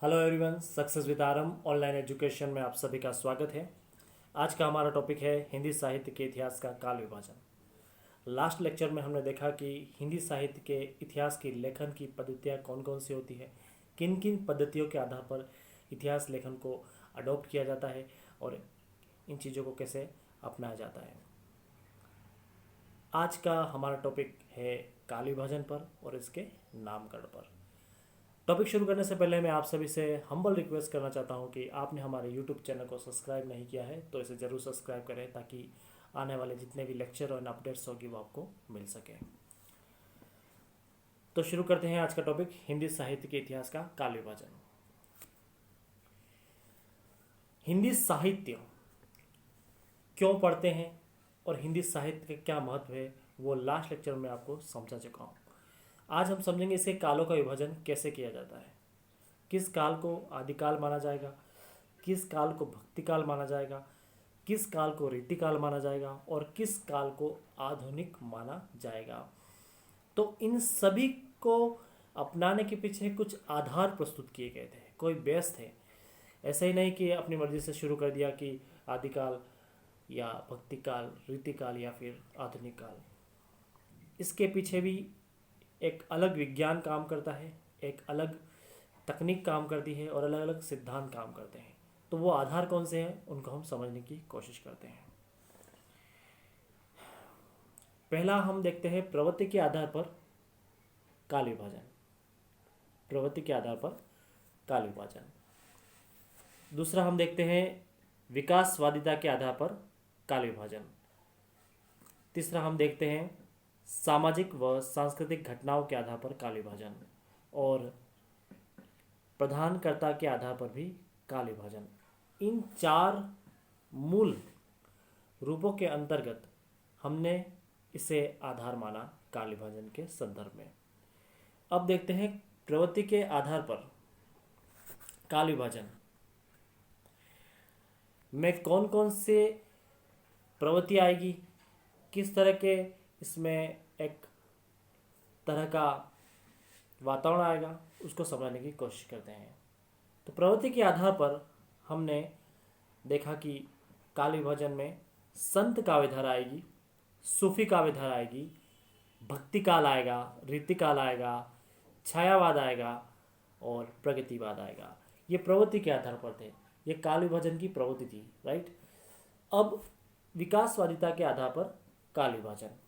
Hello everyone, success with आरंभ online education में आप सभी का स्वागत है। आज का हमारा टॉपिक है हिंदी साहित्य के इतिहास का काल विभाजन। लास्ट लेक्चर में हमने देखा कि हिंदी साहित्य के इतिहास की लेखन की पद्धतियाँ कौन कौन सी होती है, किन किन पद्धतियों के आधार पर इतिहास लेखन को अडॉप्ट किया जाता है और इन चीज़ों को कैसे अपनाया जाता है। आज का हमारा टॉपिक है काल विभाजन पर और इसके नामकरण पर। टॉपिक शुरू करने से पहले मैं आप सभी से हम्बल रिक्वेस्ट करना चाहता हूं कि आपने हमारे यूट्यूब चैनल को सब्सक्राइब नहीं किया है तो इसे ज़रूर सब्सक्राइब करें ताकि आने वाले जितने भी लेक्चर और अपडेट्स होगी वो आपको मिल सके। तो शुरू करते हैं आज का टॉपिक, हिंदी साहित्य के इतिहास का काल विभाजन। हिंदी साहित्य क्यों पढ़ते हैं और हिंदी साहित्य का क्या महत्व है वो लास्ट लेक्चर में आपको समझा चुका हूँ। आज हम समझेंगे इसके कालों का विभाजन कैसे किया जाता है, किस काल को आदिकाल माना जाएगा, किस काल को भक्ति काल माना जाएगा, किस काल को रीतिकाल माना जाएगा और किस काल को आधुनिक माना जाएगा। तो इन सभी को अपनाने के पीछे कुछ आधार प्रस्तुत किए गए थे, कोई बेस थे। ऐसा ही नहीं कि अपनी मर्जी से शुरू कर दिया कि आदिकाल या भक्ति काल, रीतिकाल या फिर आधुनिक काल। इसके पीछे भी एक अलग विज्ञान काम करता है, एक अलग तकनीक काम करती है और अलग अलग सिद्धांत काम करते हैं। तो वो आधार कौन से हैं उनको हम समझने की कोशिश करते हैं। पहला हम देखते हैं प्रवृत्ति के आधार पर काल विभाजन। प्रवृत्ति के आधार पर काल विभाजन। दूसरा हम देखते हैं विकासवादिता के आधार पर काल विभाजन। तीसरा हम देखते हैं सामाजिक व सांस्कृतिक घटनाओं के आधार पर काल विभाजन और प्रधानकर्ता के आधार पर भी काल विभाजन। इन चार मूल रूपों के अंतर्गत हमने इसे आधार माना काल विभाजन के संदर्भ में। अब देखते हैं प्रवृत्ति के आधार पर काल विभाजन में कौन कौन से प्रवृत्ति आएगी, किस तरह के इसमें एक तरह का वातावरण आएगा, उसको समझने की कोशिश करते हैं। तो प्रवृत्ति के आधार पर हमने देखा कि काल विभाजन में संत काव्यधारा आएगी, सूफी काव्यधारा आएगी, भक्ति काल आएगा, रीतिकाल आएगा, छायावाद आएगा और प्रगतिवाद आएगा। ये प्रवृत्ति के आधार पर थे, ये काल विभाजन की प्रवृत्ति थी, राइट। अब विकासवादिता के आधार पर काल विभाजन।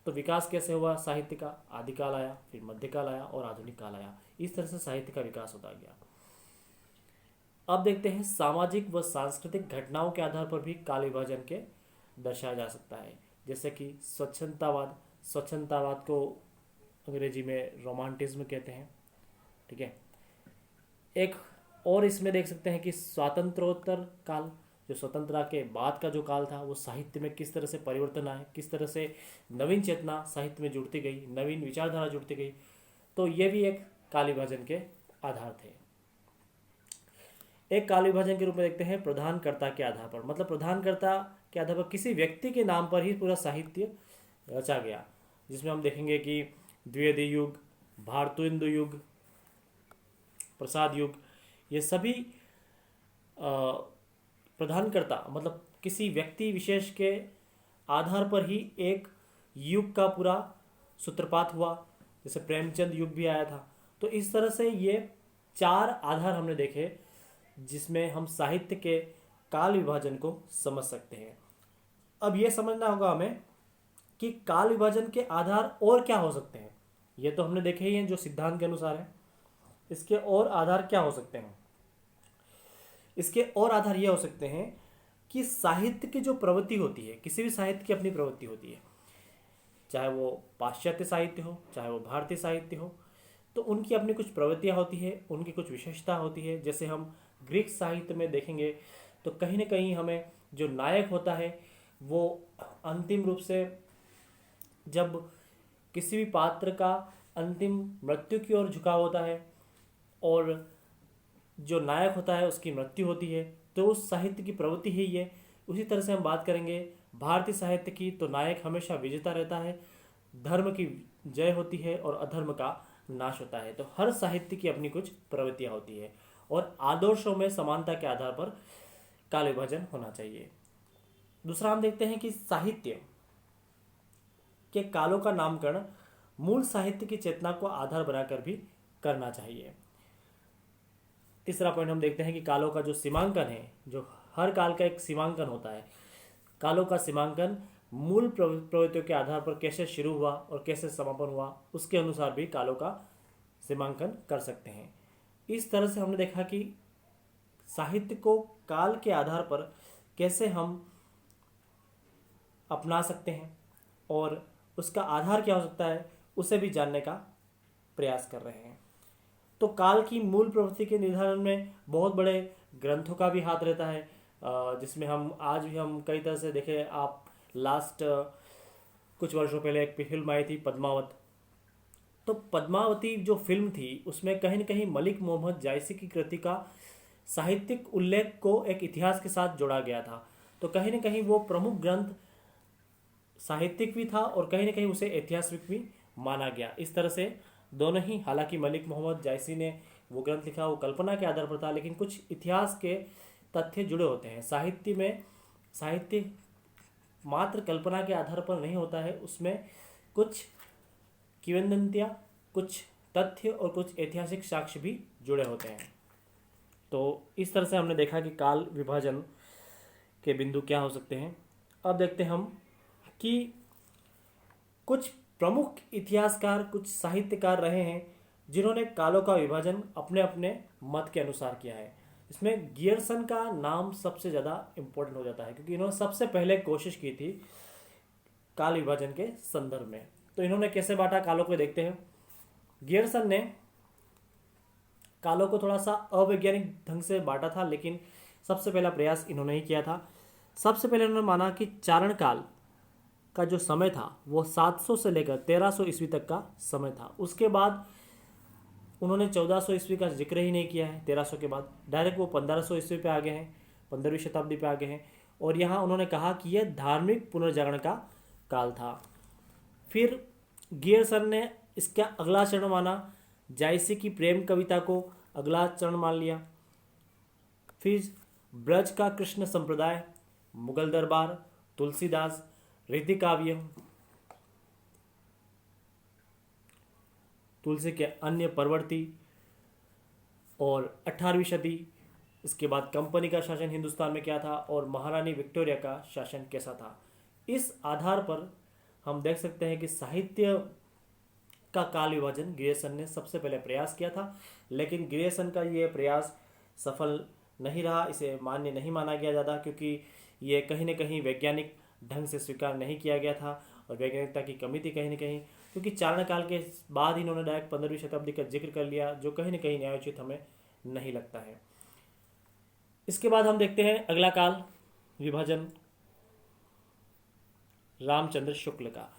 तो विकास कैसे हुआ साहित्य का? आदिकाल आया, फिर मध्यकाल आया और आधुनिक काल आया। इस तरह से साहित्य का विकास होता गया। अब देखते हैं सामाजिक व सांस्कृतिक घटनाओं के आधार पर भी काल विभाजन के दर्शाया जा सकता है। जैसे कि स्वच्छंदतावाद, स्वच्छंदतावाद को अंग्रेजी में रोमांटिज्म कहते हैं, ठीक है। एक और इसमें देख सकते हैं कि स्वातंत्रोत्तर काल, जो स्वतंत्रता के बाद का जो काल था, वो साहित्य में किस तरह से परिवर्तन आए, किस तरह से नवीन चेतना साहित्य में जुड़ती गई, नवीन विचारधारा जुड़ती गई। तो ये भी एक काल विभाजन के आधार थे। एक काल विभाजन के रूप में देखते हैं प्रधानकर्ता के आधार पर। मतलब प्रधानकर्ता के आधार पर किसी व्यक्ति के नाम पर ही पूरा साहित्य रचा गया, जिसमें हम देखेंगे कि द्विवेदी युग, भारतेंदु युग, प्रसाद युग, ये सभी प्रधानकर्ता मतलब किसी व्यक्ति विशेष के आधार पर ही एक युग का पूरा सूत्रपात हुआ। जैसे प्रेमचंद युग भी आया था। तो इस तरह से ये चार आधार हमने देखे जिसमें हम साहित्य के काल विभाजन को समझ सकते हैं। अब ये समझना होगा हमें कि काल विभाजन के आधार और क्या हो सकते हैं। ये तो हमने देखे ही हैं जो सिद्धांत के अनुसार है। इसके और आधार क्या हो सकते हैं? इसके और आधार ये हो सकते हैं कि साहित्य की जो प्रवृत्ति होती है, किसी भी साहित्य की अपनी प्रवृत्ति होती है, चाहे वो पाश्चात्य साहित्य हो, चाहे वो भारतीय साहित्य हो, तो उनकी अपनी कुछ प्रवृत्तियाँ होती है, उनकी कुछ विशेषता होती है। जैसे हम ग्रीक साहित्य में देखेंगे तो कहीं ना कहीं हमें जो नायक होता है वो अंतिम रूप से जब किसी भी पात्र का अंतिम मृत्यु की ओर झुकाव होता है और जो नायक होता है उसकी मृत्यु होती है, तो उस साहित्य की प्रवृत्ति ही है। उसी तरह से हम बात करेंगे भारतीय साहित्य की, तो नायक हमेशा विजेता रहता है, धर्म की जय होती है और अधर्म का नाश होता है। तो हर साहित्य की अपनी कुछ प्रवृत्तियाँ होती है और आदर्शों में समानता के आधार पर काल विभाजन होना चाहिए। दूसरा हम देखते हैं कि साहित्य के कालों का नामकरण मूल साहित्य की चेतना को आधार बनाकर भी करना चाहिए। तीसरा पॉइंट हम देखते हैं कि कालों का जो सीमांकन है, जो हर काल का एक सीमांकन होता है, कालों का सीमांकन मूल प्रवृत्तियों के आधार पर कैसे शुरू हुआ और कैसे समापन हुआ, उसके अनुसार भी कालों का सीमांकन कर सकते हैं। इस तरह से हमने देखा कि साहित्य को काल के आधार पर कैसे हम अपना सकते हैं और उसका आधार क्या हो सकता है, उसे भी जानने का प्रयास कर रहे हैं। तो काल की मूल प्रवृत्ति के निर्धारण में बहुत बड़े ग्रंथों का भी हाथ रहता है, जिसमें हम आज भी हम कई तरह से देखें। आप लास्ट कुछ वर्षों पहले एक फिल्म आई थी पद्मावत, तो पद्मावती जो फिल्म थी उसमें कहीं न कहीं मलिक मोहम्मद जायसी की कृति का साहित्यिक उल्लेख को एक इतिहास के साथ जोड़ा गया था। तो कहीं न कहीं वो प्रमुख ग्रंथ साहित्यिक भी था और कहीं न कहीं उसे ऐतिहासिक भी माना गया। इस तरह से दोनों ही, हालांकि मलिक मोहम्मद जायसी ने वो ग्रंथ लिखा वो कल्पना के आधार पर था, लेकिन कुछ इतिहास के तथ्य जुड़े होते हैं। साहित्य में साहित्य मात्र कल्पना के आधार पर नहीं होता है, उसमें कुछ किंवदंतियाँ, कुछ तथ्य और कुछ ऐतिहासिक साक्ष्य भी जुड़े होते हैं। तो इस तरह से हमने देखा कि काल विभाजन के बिंदु क्या हो सकते हैं। अब देखते हैं हम कि कुछ प्रमुख इतिहासकार, कुछ साहित्यकार रहे हैं जिन्होंने कालों का विभाजन अपने अपने मत के अनुसार किया है। इसमें गियर्सन का नाम सबसे ज़्यादा इम्पोर्टेंट हो जाता है, क्योंकि इन्होंने सबसे पहले कोशिश की थी काल विभाजन के संदर्भ में। तो इन्होंने कैसे बांटा कालों को, देखते हैं। गियर्सन ने कालों को थोड़ा सा अवैज्ञानिक ढंग से बांटा था, लेकिन सबसे पहला प्रयास इन्होंने ही किया था। सबसे पहले उन्होंने माना कि चारण काल का जो समय था वो 700 से लेकर 1300 ईस्वी तक का समय था। उसके बाद उन्होंने 1400 ईस्वी का जिक्र ही नहीं किया है। 1300 के बाद डायरेक्ट वो 1500 ईस्वी पे आ गए हैं, 15वीं शताब्दी पे आ गए हैं, और यहाँ उन्होंने कहा कि यह धार्मिक पुनर्जागरण का काल था। फिर गियर्सन ने इसका अगला चरण माना, जायसी की प्रेम कविता को अगला चरण मान लिया। फिर ब्रज का कृष्ण संप्रदाय, मुगल दरबार, तुलसीदास, रीति काव्य, तुलसी के अन्य परवर्ती, और 18वीं सदी। इसके बाद कंपनी का शासन हिंदुस्तान में क्या था और महारानी विक्टोरिया का शासन कैसा था। इस आधार पर हम देख सकते हैं कि साहित्य का काल विभाजन गियर्सन ने सबसे पहले प्रयास किया था, लेकिन गियर्सन का ये प्रयास सफल नहीं रहा। इसे मान्य नहीं माना गया ज़्यादा, क्योंकि ये कहीं न कहीं वैज्ञानिक ढंग से स्वीकार नहीं किया गया था और वैज्ञानिकता की कमी थी कहीं न कहीं, क्योंकि चारण काल के बाद इन्होंने डायरेक्ट 15वीं शताब्दी का जिक्र कर लिया, जो कहीं न कहीं न्यायोचित हमें नहीं लगता है। इसके बाद हम देखते हैं अगला काल विभाजन रामचंद्र शुक्ल का।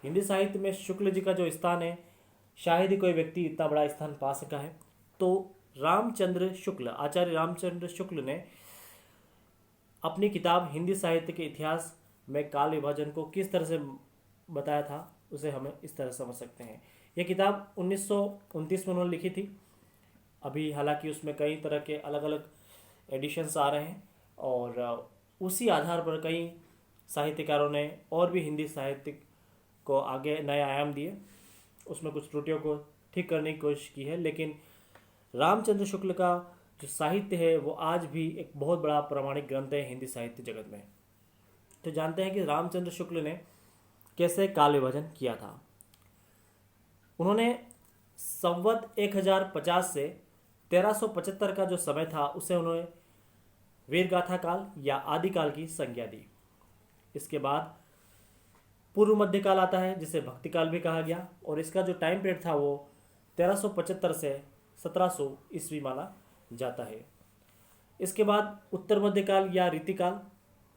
हिंदी साहित्य में शुक्ल जी का जो स्थान है, शायद ही कोई व्यक्ति इतना बड़ा स्थान पा सका है। तो रामचंद्र शुक्ल, आचार्य रामचंद्र शुक्ल ने अपनी किताब हिंदी साहित्य के इतिहास में काल विभाजन को किस तरह से बताया था, उसे हमें इस तरह समझ सकते हैं। यह किताब 1929 में उन्होंने लिखी थी। अभी हालांकि उसमें कई तरह के अलग अलग एडिशंस आ रहे हैं, और उसी आधार पर कई साहित्यकारों ने और भी हिंदी साहित्य को आगे नए आयाम दिए, उसमें कुछ त्रुटियों को ठीक करने की कोशिश की है। लेकिन रामचंद्र शुक्ल का जो साहित्य है वो आज भी एक बहुत बड़ा प्रामाणिक ग्रंथ है हिंदी साहित्य जगत में। तो जानते हैं कि रामचंद्र शुक्ल ने कैसे काल विभाजन किया था। उन्होंने संवत 1050 से 1375 का जो समय था उसे उन्होंने वीरगाथा काल या आदिकाल की संज्ञा दी। इसके बाद पूर्व मध्यकाल आता है, जिसे भक्ति काल भी कहा गया, और इसका जो टाइम पीरियड था वो 1375 से 1700 ईस्वी माना जाता है। इसके बाद उत्तर मध्यकाल या रीतिकाल,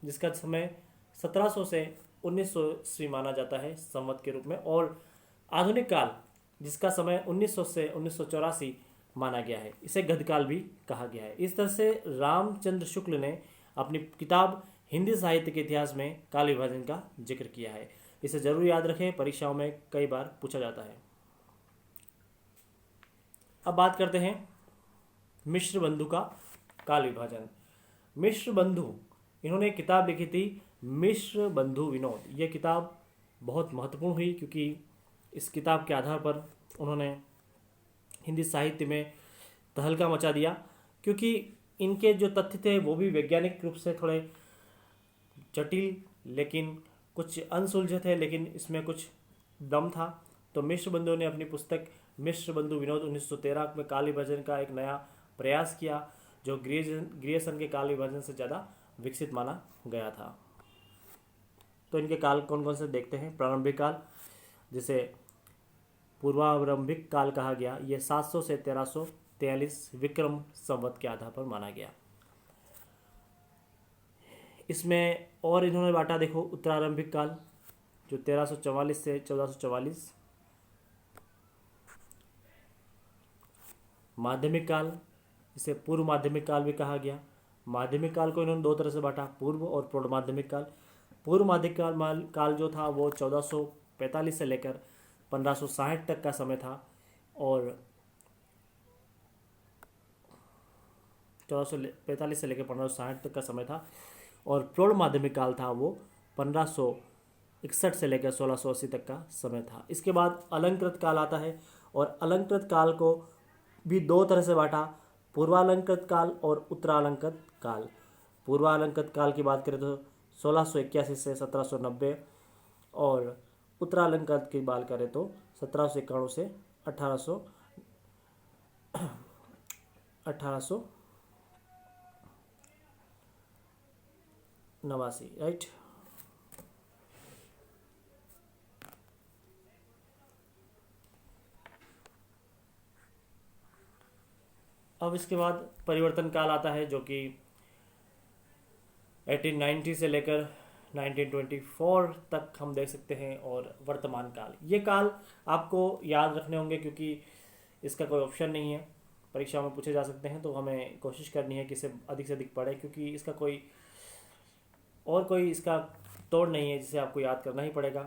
जिसका समय 1700 से 1900 ईस्वी माना जाता है संवत के रूप में, और आधुनिक काल जिसका समय 1900 से 1984 माना गया है, इसे गद्धकाल भी कहा गया है। इस तरह से रामचंद्र शुक्ल ने अपनी किताब हिंदी साहित्य के इतिहास में काल विभाजन का जिक्र किया है। इसे जरूर याद रखें, परीक्षाओं में कई बार पूछा जाता है। अब बात करते हैं मिश्र बंधु का काल विभाजन। मिश्र बंधु, इन्होंने एक किताब लिखी थी मिश्र बंधु विनोद। यह किताब बहुत महत्वपूर्ण हुई क्योंकि इस किताब के आधार पर उन्होंने हिंदी साहित्य में तहलका मचा दिया, क्योंकि इनके जो तथ्य थे वो भी वैज्ञानिक रूप से थोड़े जटिल लेकिन कुछ अनसुलझे थे, लेकिन इसमें कुछ दम था। तो मिश्र बंधु ने अपनी पुस्तक मिश्र बंधु विनोद 1913 में काल विभाजन का एक नया प्रयास किया, जो ग्रियर्सन के काल विभाजन से ज़्यादा विकसित माना गया था। तो इनके काल कौन कौन से देखते हैं। प्रारंभिक काल, जिसे पूर्वारंभिक काल कहा गया, यह 700 से 1343 विक्रम संवत के आधार पर माना गया। इसमें और इन्होंने बांटा, देखो, उत्तरारंभिक काल जो 1344 से 1444, माध्यमिक काल इसे पूर्व माध्यमिक काल भी कहा गया। माध्यमिक काल को इन्होंने दो तरह से बांटा, पूर्व और प्रौढ़ माध्यमिक काल। पूर्व माध्यमिक काल जो था वो 1445 से लेकर 1560 तक का समय था, और 1445 से लेकर 1560 तक का समय था। और प्रौढ़ माध्यमिक काल था वो 1561 से लेकर 1680 तक का समय था। इसके बाद अलंकृत काल आता है, और अलंकृत काल को भी दो तरह से बांटा, पूर्वालंकृत काल और उत्तरालंकृत काल। पूर्वालंकृत काल की बात करें तो 1681 से 1790, और उत्तरालंकृत की बात करें तो 1791 से 1889, राइट। अब इसके बाद परिवर्तन काल आता है, जो कि 1890 से लेकर 1924 तक हम देख सकते हैं। और वर्तमान काल, ये काल आपको याद रखने होंगे क्योंकि इसका कोई ऑप्शन नहीं है, परीक्षा में पूछे जा सकते हैं। तो हमें कोशिश करनी है कि इसे अधिक से अधिक पढ़ें, क्योंकि इसका कोई इसका तोड़ नहीं है जिसे आपको याद करना ही पड़ेगा।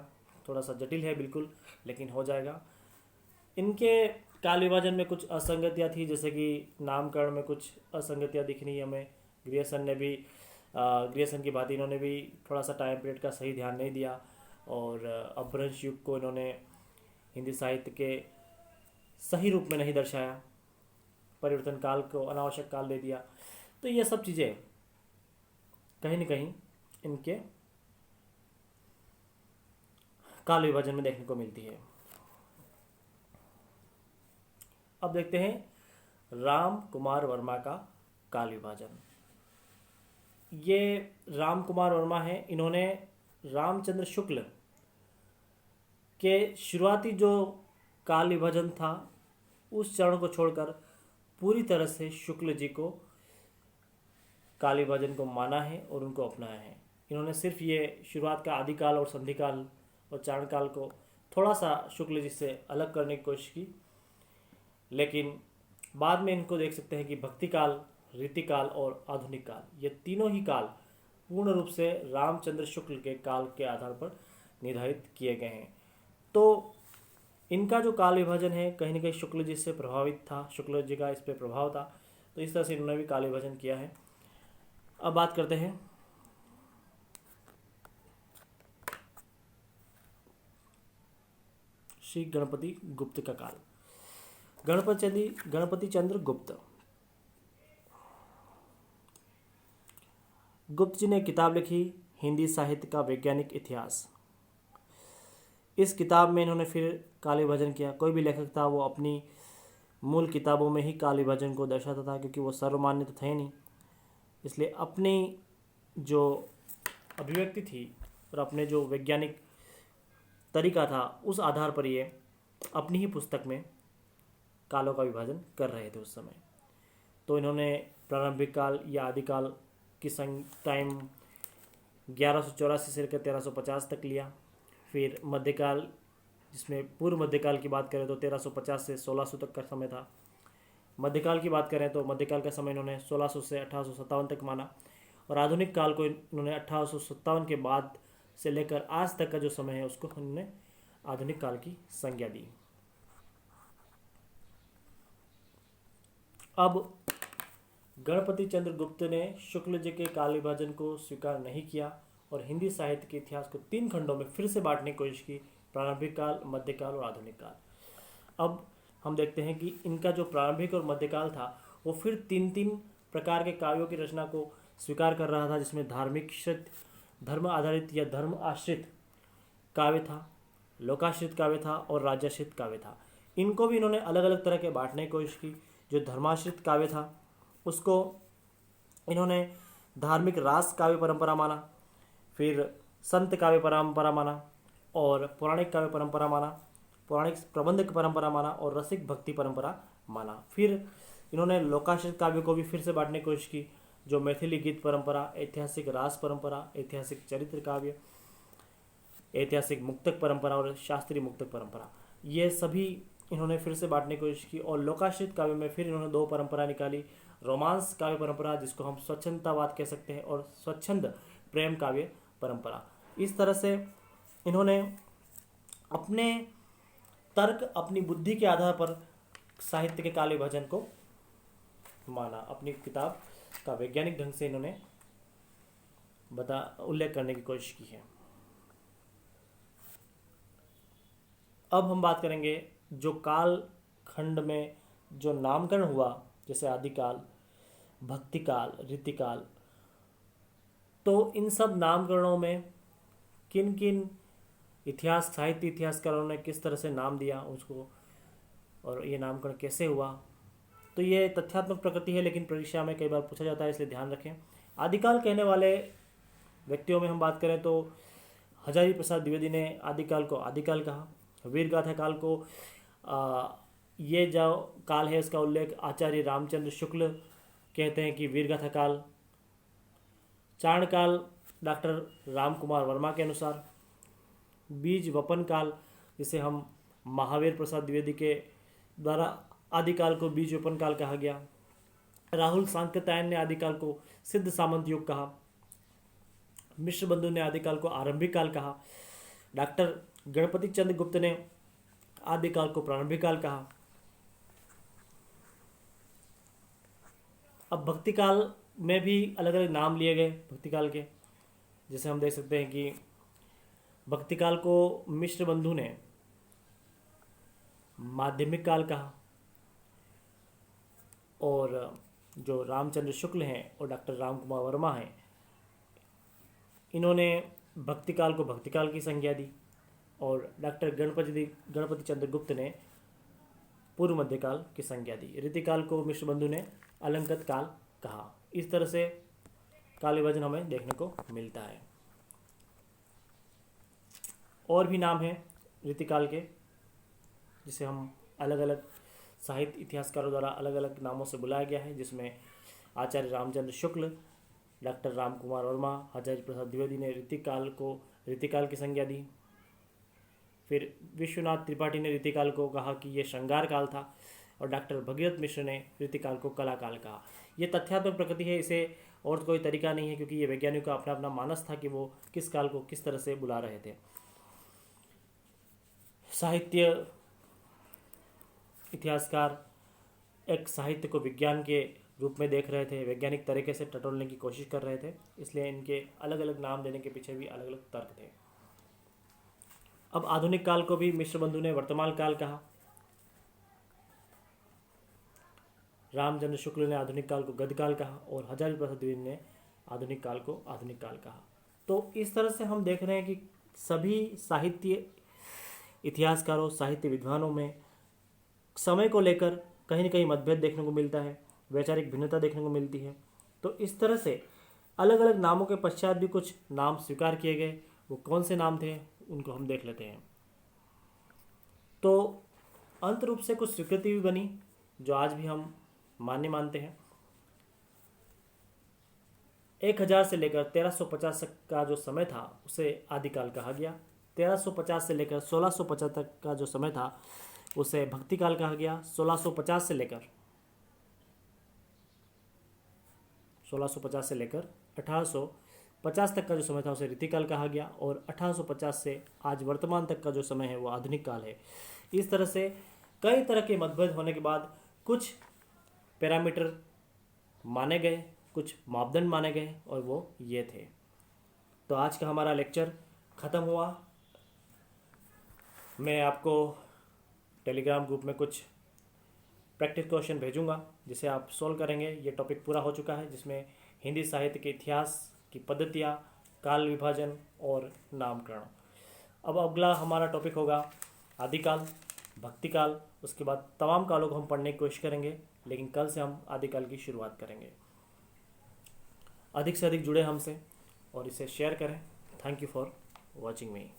थोड़ा सा जटिल है बिल्कुल, लेकिन हो जाएगा। इनके काल विभाजन में कुछ असंगतियाँ थी, जैसे कि नामकरण में कुछ असंगतियाँ दिख रही हमें। ग्रियर्सन की भांति इन्होंने भी थोड़ा सा टाइम पीरियड का सही ध्यान नहीं दिया, और अपभ्रंश युग को इन्होंने हिंदी साहित्य के सही रूप में नहीं दर्शाया, परिवर्तन काल को अनावश्यक काल दे दिया। तो ये सब चीज़ें कहीं न कहीं इनके काल विभाजन में देखने को मिलती है। अब देखते हैं राम कुमार वर्मा का काल विभाजन। ये राम कुमार वर्मा हैं, इन्होंने रामचंद्र शुक्ल के शुरुआती जो काल विभाजन था उस चरण को छोड़कर पूरी तरह से शुक्ल जी को काल विभाजन को माना है और उनको अपनाया है। इन्होंने सिर्फ ये शुरुआत का आदिकाल और संधिकाल और चारण काल को थोड़ा सा शुक्ल जी से अलग करने की कोशिश की, लेकिन बाद में इनको देख सकते हैं कि भक्ति काल, रीतिकाल और आधुनिक काल, ये तीनों ही काल पूर्ण रूप से रामचंद्र शुक्ल के काल के आधार पर निर्धारित किए गए हैं। तो इनका जो काल विभाजन है कहीं न कहीं शुक्ल जी से प्रभावित था, शुक्ल जी का इस पर प्रभाव था। तो इस तरह से इन्होंने भी काल विभाजन किया है। अब बात करते हैं श्री गणपति गुप्त का काल। गणपति चंद्र गुप्त जी ने किताब लिखी हिंदी साहित्य का वैज्ञानिक इतिहास। इस किताब में इन्होंने फिर काल विभाजन किया। कोई भी लेखक था वो अपनी मूल किताबों में ही काल विभाजन को दर्शाता था, क्योंकि वो सर्वमान्य तो थे नहीं, इसलिए अपनी जो अभिव्यक्ति थी और अपने जो वैज्ञानिक तरीका था उस आधार पर ये अपनी ही पुस्तक में कालों का विभाजन कर रहे थे उस समय। तो इन्होंने प्रारंभिक काल या आदिकाल की टाइम 1184 से लेकर 1350 तक लिया। फिर मध्यकाल, जिसमें पूर्व मध्यकाल की बात करें तो 1350 से 1600 तक का समय था। मध्यकाल की बात करें तो मध्यकाल का समय इन्होंने 1600 से 1857 तक माना, और आधुनिक काल को इन्होंने 1857 के बाद से लेकर आज तक का जो समय है उसको उन्होंने आधुनिक काल की संज्ञा दी। अब गणपति चंद्र गुप्त ने शुक्ल जी के काल विभाजन को स्वीकार नहीं किया और हिंदी साहित्य के इतिहास को 3 खंडों में फिर से बांटने की कोशिश की, प्रारंभिक काल, मध्यकाल और आधुनिक काल। अब हम देखते हैं कि इनका जो प्रारंभिक और मध्यकाल था वो फिर 3 प्रकार के काव्यों की रचना को स्वीकार कर रहा था, जिसमें धार्मिक श्रित, धर्म आधारित या धर्म आश्रित काव्य था, लोकाश्रित काव्य था और राज्याश्रित काव्य था। इनको भी इन्होंने अलग अलग तरह के बांटने की कोशिश की। जो धर्माश्रित काव्य था उसको इन्होंने धार्मिक रास काव्य परंपरा माना, फिर संत काव्य परंपरा माना और पौराणिक काव्य परंपरा माना, पौराणिक प्रबंध परंपरा माना और रसिक भक्ति परंपरा माना। फिर इन्होंने लोकाश्रित काव्य को भी फिर से बांटने की कोशिश की, जो मैथिली गीत परंपरा, ऐतिहासिक रास परंपरा, ऐतिहासिक चरित्र काव्य, ऐतिहासिक मुक्तक परंपरा और शास्त्रीय मुक्तक परंपरा, ये सभी इन्होंने फिर से बांटने की कोशिश की। और लोकाश्रित काव्य में फिर इन्होंने 2 परंपरा निकाली, रोमांस काव्य परंपरा जिसको हम स्वच्छंदतावाद कह सकते हैं और स्वच्छंद प्रेम काव्य परंपरा। इस तरह से इन्होंने अपने तर्क, अपनी बुद्धि के आधार पर साहित्य के काल विभाजन को माना। अपनी किताब का वैज्ञानिक ढंग से इन्होंने उल्लेख करने की कोशिश की है। अब हम बात करेंगे जो काल खंड में जो नामकरण हुआ, जैसे आदिकाल, भक्तिकाल, रीतिकाल, तो इन सब नामकरणों में किन किन साहित्य इतिहासकारों ने किस तरह से नाम दिया उसको और ये नामकरण कैसे हुआ, तो ये तथ्यात्मक प्रकृति है, लेकिन परीक्षा में कई बार पूछा जाता है, इसलिए ध्यान रखें। आदिकाल कहने वाले व्यक्तियों में हम बात करें तो हजारी प्रसाद द्विवेदी ने आदिकाल को आदिकाल कहा। वीरगाथा काल को ये जो काल है इसका उल्लेख आचार्य रामचंद्र शुक्ल कहते हैं कि वीरगाथा काल। चारण काल डॉक्टर राम कुमार वर्मा के अनुसार। बीज वपन काल, जिसे हम महावीर प्रसाद द्विवेदी के द्वारा आदिकाल को बीज वपन काल कहा गया। राहुल सांकृत्यायन ने आदिकाल को सिद्ध सामंत युग कहा। मिश्र बंधु ने आदिकाल को आरंभिक काल कहा। डॉक्टर गणपति चंद्र गुप्त ने आदिकाल को प्रारंभिक काल कहा। अब भक्ति काल में भी अलग अलग नाम लिए गए भक्ति काल के, जैसे हम देख सकते हैं कि भक्ति काल को मिश्र बंधु ने माध्यमिक काल कहा और जो रामचंद्र शुक्ल हैं और डॉक्टर राम कुमार वर्मा हैं, इन्होंने भक्ति काल को भक्ति काल की संज्ञा दी और डॉक्टर गणपति चंद्र गुप्त ने पूर्व मध्यकाल की संज्ञा दी। रीतिकाल को मिश्र बंधु ने अलंकृत काल कहा। इस तरह से काल विभाजन हमें देखने को मिलता है। और भी नाम हैं रीतिकाल के, जिसे हम अलग अलग साहित्य इतिहासकारों द्वारा अलग अलग नामों से बुलाया गया है, जिसमें आचार्य रामचंद्र शुक्ल, डॉक्टर राम कुमार वर्मा, हजारी प्रसाद द्विवेदी ने रीतिकाल को रीतिकाल की संज्ञा दी। फिर विश्वनाथ त्रिपाठी ने रीतिकाल को कहा कि यह श्रृंगार काल था और डॉक्टर भगीरथ मिश्र ने रीतिकाल को कला काल कहा। यह तथ्यात्मक प्रकृति है, इसे और कोई तरीका नहीं है, क्योंकि ये वैज्ञानिकों का अपना अपना मानस था कि वो किस काल को किस तरह से बुला रहे थे। साहित्य इतिहासकार एक साहित्य को विज्ञान के रूप में देख रहे थे, वैज्ञानिक तरीके से टटोलने की कोशिश कर रहे थे, इसलिए इनके अलग अलग नाम देने के पीछे भी अलग अलग तर्क थे। अब आधुनिक काल को भी मिश्र बंधु ने वर्तमान काल कहा। रामचंद्र शुक्ल ने आधुनिक काल को गद्यकाल कहा और हजारी प्रसाद द्विवेदी ने आधुनिक काल को आधुनिक काल कहा। तो इस तरह से हम देख रहे हैं कि सभी साहित्य इतिहासकारों, साहित्य विद्वानों में समय को लेकर कहीं न कहीं मतभेद देखने को मिलता है, वैचारिक भिन्नता देखने को मिलती है। तो इस तरह से अलग अलग नामों के पश्चात भी कुछ नाम स्वीकार किए गए। वो कौन से नाम थे उनको हम देख लेते हैं। तो अंत रूप से कुछ स्वीकृति भी बनी जो आज भी हम मान्य मानते हैं। 1000 से लेकर 1350 तक का जो समय था उसे आदिकाल कहा गया। 1350 से लेकर 1650 तक का जो समय था उसे भक्ति काल कहा गया। 1650 से लेकर 1850 तक का जो समय था उसे रीतिकाल कहा गया और 1850 से आज वर्तमान तक का जो समय है वो आधुनिक काल है। इस तरह से कई तरह के मतभेद होने के बाद कुछ पैरामीटर माने गए, कुछ मापदंड माने गए और वो ये थे। तो आज का हमारा लेक्चर ख़त्म हुआ। मैं आपको टेलीग्राम ग्रुप में कुछ प्रैक्टिस क्वेश्चन भेजूंगा जिसे आप सॉल्व करेंगे। ये टॉपिक पूरा हो चुका है जिसमें हिंदी साहित्य के इतिहास की पद्धतियाँ, काल विभाजन और नामकरण। अब अगला हमारा टॉपिक होगा आदिकाल, भक्तिकाल। उसके बाद तमाम कालों को हम पढ़ने की कोशिश करेंगे, लेकिन कल से हम आदिकाल की शुरुआत करेंगे। अधिक से अधिक जुड़े हमसे और इसे शेयर करें। Thank you for watching me.